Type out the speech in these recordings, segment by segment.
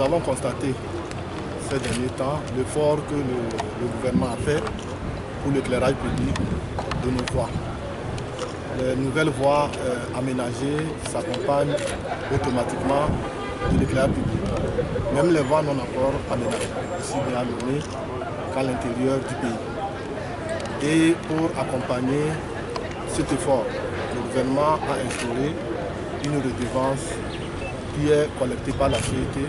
nous avons constaté ces derniers temps l'effort que le gouvernement a fait pour l'éclairage public de nos voies. Les nouvelles voies aménagées s'accompagnent automatiquement de l'éclairage public. Même les voies non encore aménagées, aussi bien à Lomé qu'à l'intérieur du pays. Et pour accompagner cet effort, le gouvernement a instauré une redevance qui est collectée par la société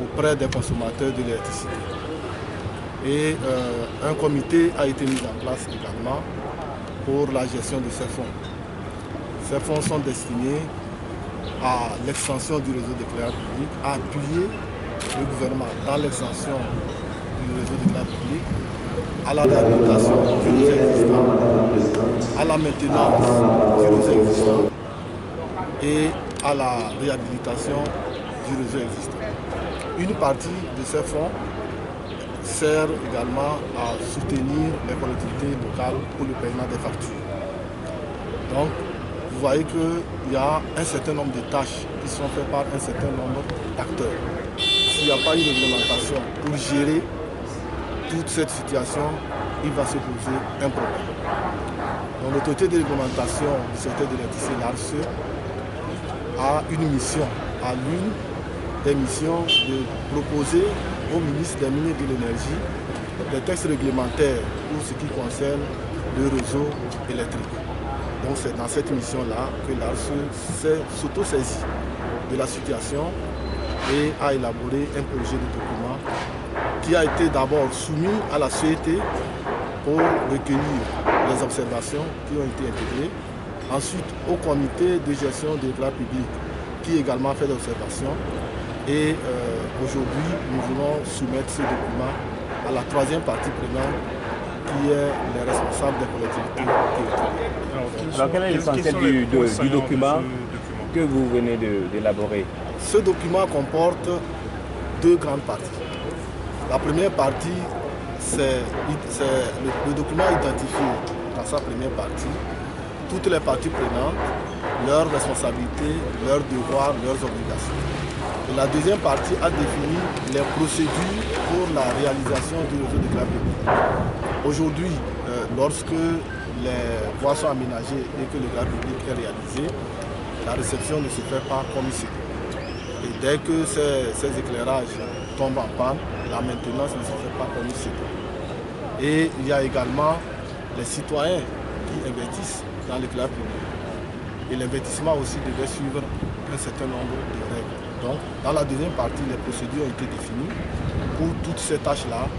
auprès des consommateurs de l'électricité. Et un comité a été mis en place également pour la gestion de ces fonds. Ces fonds sont destinés à l'extension du réseau d'éclairage public, à appuyer le gouvernement dans l'extension du réseau d'éclairage public, à la réhabilitation du réseau existant, à la maintenance du réseau existant et à la réhabilitation du réseau existant. Une partie de ces fonds sert également à soutenir les collectivités locales pour le paiement des factures. Donc, vous voyez qu'il y a un certain nombre de tâches qui sont faites par un certain nombre d'acteurs. S'il n'y a pas une réglementation pour gérer toute cette situation, il va se poser un problème. Donc, l'autorité de réglementation du secteur de l'électricité, l'ARCE, a une mission, a l'une des missions de proposer au ministre des Mines et de l'Énergie des textes réglementaires pour ce qui concerne le réseau électrique. Donc c'est dans cette mission-là que l'ARCE s'auto-saisit de la situation et a élaboré un projet de document qui a été d'abord soumis à la société pour recueillir les observations qui ont été intégrées. Ensuite au comité de gestion de l'éclairage public qui également fait des observations. Et aujourd'hui, nous voulons soumettre ce document à la troisième partie prenante qui est les responsables des collectivités territoriales. Alors quel est l'essentiel du document que vous venez d'élaborer? Ce document comporte deux grandes parties. La première partie, c'est le document identifie dans sa première partie toutes les parties prenantes, leurs responsabilités, leurs devoirs, leurs obligations. Et la deuxième partie a défini les procédures pour la réalisation du réseau d'éclairage public. Aujourd'hui, lorsque les voies sont aménagées et que l'éclairage public est réalisé, la réception ne se fait pas comme ici. Et dès que ces éclairages tombent en panne, la maintenance ne se fait pas comme ici. Et il y a également les citoyens qui investissent dans l'éclairage public. Et l'investissement aussi devait suivre un certain nombre de règles. Donc, dans la deuxième partie, les procédures ont été définies pour toutes ces tâches-là,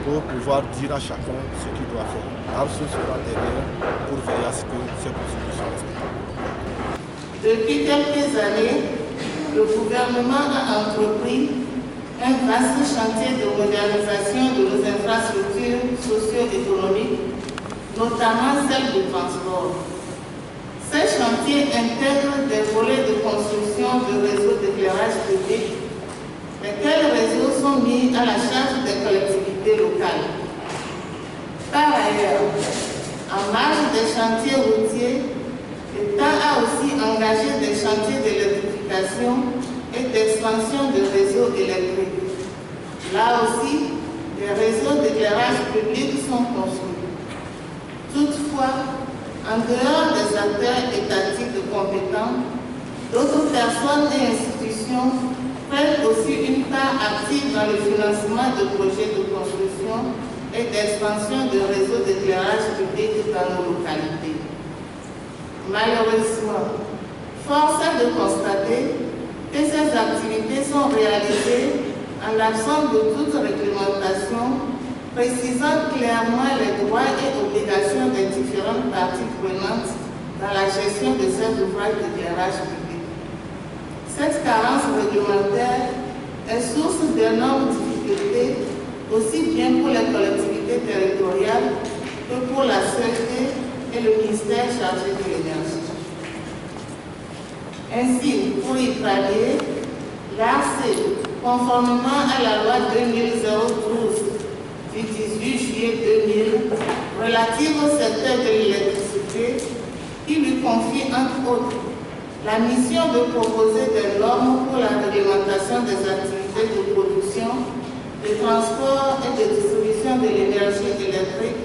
pour pouvoir dire à chacun ce qu'il doit faire. l'ARCE sera derrière pour veiller à ce que ces procédures soient respectées. Depuis quelques années, le gouvernement a entrepris un vaste chantier de modernisation de nos infrastructures socio-économiques, notamment celles de transport. Ces chantiers intègrent des volets de construction de réseaux d'éclairage public, lesquels réseaux sont mis à la charge des collectivités locales. Par ailleurs, en marge des chantiers routiers, l'État a aussi engagé des chantiers d'électrification et d'expansion de réseaux électriques. Là aussi, les réseaux d'éclairage public sont construits. Toutefois, en dehors des acteurs étatiques compétents, d'autres personnes et institutions prennent aussi une part active dans le financement de projets de construction et d'expansion de réseaux d'éclairage public dans nos localités. Malheureusement, force est de constater que ces activités sont réalisées en l'absence de toute réglementation précisant clairement les droits et obligations des différentes parties prenantes dans la gestion de ces ouvrages d'éclairage public. Cette carence réglementaire est source d'énormes difficultés, aussi bien pour les collectivités territoriales que pour la CET et le ministère chargé de l'énergie. Ainsi, pour y pallier, l'ARCE, conformément à la loi 2012 du 18 juillet 2000 relative au secteur de l'électricité, qui lui confie entre autres La mission de proposer des normes pour la réglementation des activités de production, de transport et de distribution de l'énergie électrique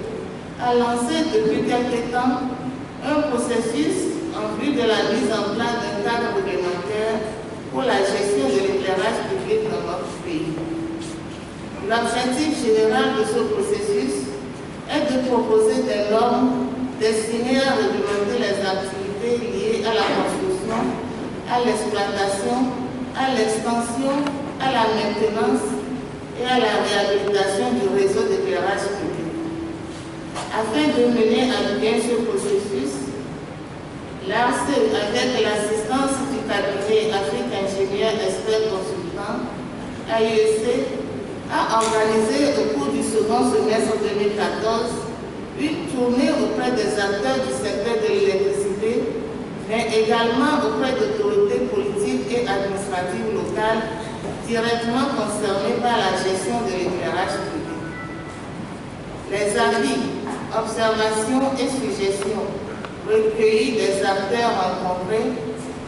a lancé depuis quelque temps un processus en vue de la mise en place d'un cadre réglementaire pour la gestion de l'éclairage public dans notre pays. L'objectif général de ce processus est de proposer des normes destinées à réglementer les activités liées à la construction, à l'exploitation, à l'extension, à la maintenance et à la réhabilitation du réseau d'éclairage public. Afin de mener à bien ce processus, l'ARCE, avec l'assistance du cabinet Afrique Ingénieur Expert Consultant, AIEC, a organisé au cours du second semestre 2014 une tournée auprès des acteurs du secteur de l'électricité, mais également auprès d'autorités politiques et administratives locales directement concernées par la gestion de l'éclairage public. Les avis, observations et suggestions recueillis des acteurs rencontrés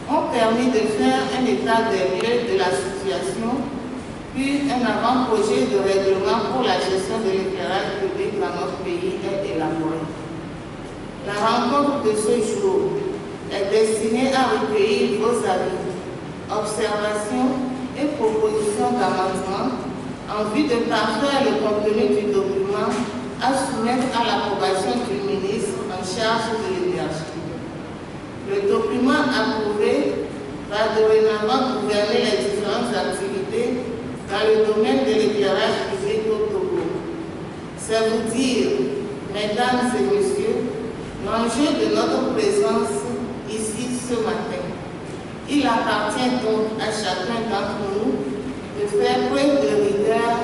ont permis de faire un état des lieux de la situation, puis un avant-projet de règlement pour la gestion de l'éclairage public dans notre pays est élaboré. La rencontre de ce jour est destinée à recueillir vos avis, observations et propositions d'amendement en vue de parfaire le contenu du document à soumettre à l'approbation du ministre en charge de l'énergie. Le document approuvé va dorénavant gouverner les différentes activités dans le domaine de l'éclairage public au Togo. C'est vous dire, mesdames et messieurs, l'enjeu de notre présence ici ce matin. Il appartient donc à chacun d'entre nous de faire preuve de rigueur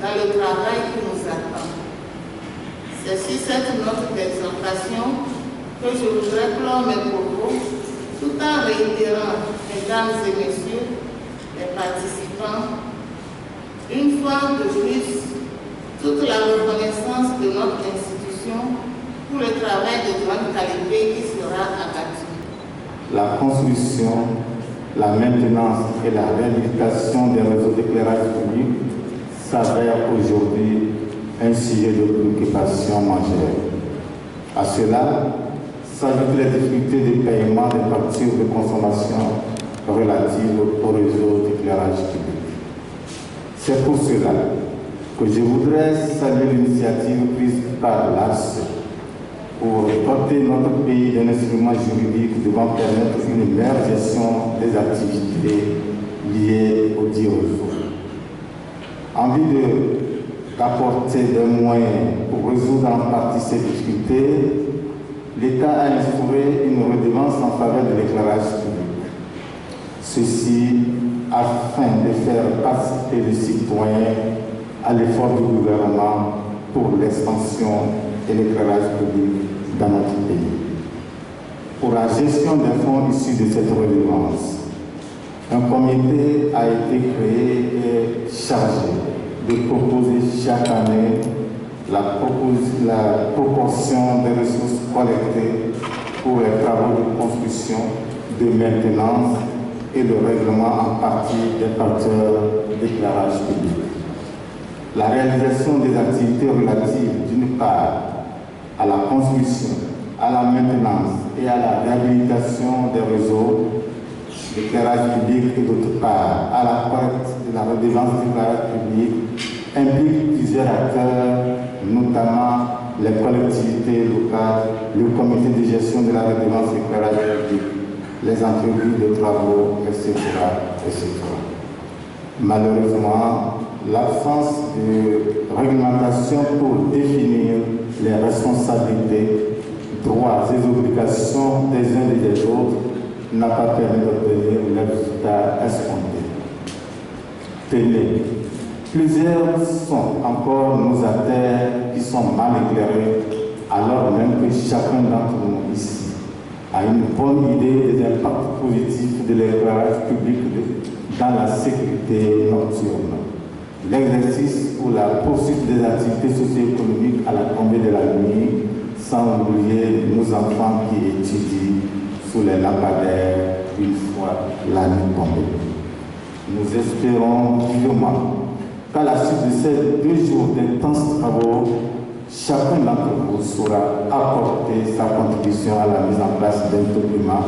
dans le travail qui nous attend. C'est sur cette note d'exhortation que je voudrais clore mes propos, tout en réitérant, mesdames et messieurs, les participants, une fois de plus, toute la reconnaissance de notre institution pour le travail de grande qualité qui sera abattu. La construction, la maintenance et la réhabilitation des réseaux d'éclairage public s'avère aujourd'hui un sujet de préoccupation majeure. À cela s'ajoutent les difficultés de paiement des factures de consommation relatives au réseau d'éclairage public. C'est pour cela que je voudrais saluer l'initiative prise par l'ARCE pour doter notre pays d'un instrument juridique devant permettre une meilleure gestion des activités liées au dit réseau. En vue d'apporter des moyens pour résoudre en partie ces difficultés, l'État a instauré une redevance en faveur de l'éclairage public. Ceci afin de faire participer les citoyens à l'effort du gouvernement pour l'extension et l'éclairage public dans notre pays. Pour la gestion des fonds issus de cette redevance, un comité a été créé et chargé de proposer chaque année la proportion des ressources collectées pour les travaux de construction, de maintenance et le règlement en partie des facteurs d'éclairage public. La réalisation des activités relatives d'une part à la construction, à la maintenance et à la réhabilitation des réseaux d'éclairage public et d'autre part à la collecte de la redevance d'éclairage public implique plusieurs acteurs, notamment les collectivités locales, le comité de gestion de la redevance d'éclairage public, les entreprises de travaux, etc., etc. Malheureusement, l'absence de réglementation pour définir les responsabilités, droits et obligations des uns et des autres n'a pas permis d'obtenir les résultats escomptés. Tenez, plusieurs sont encore nos artères qui sont mal éclairées, alors même que chacun d'entre nous ici a une bonne idée des impacts positifs de l'éclairage public dans la sécurité nocturne, l'exercice ou la poursuite des activités socio-économiques à la tombée de la nuit, sans oublier nos enfants qui étudient sous les lampadaires une fois la nuit tombée. Nous espérons vivement qu'à la suite de ces 2 jours d'intenses travaux, chacun d'entre vous saura apporter sa contribution à la mise en place d'un document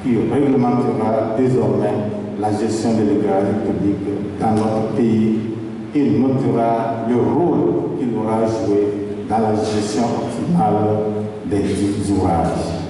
qui réglementera désormais la gestion de l'éclairage public dans notre pays et notera le rôle qu'il aura joué dans la gestion optimale des dits ouvrages.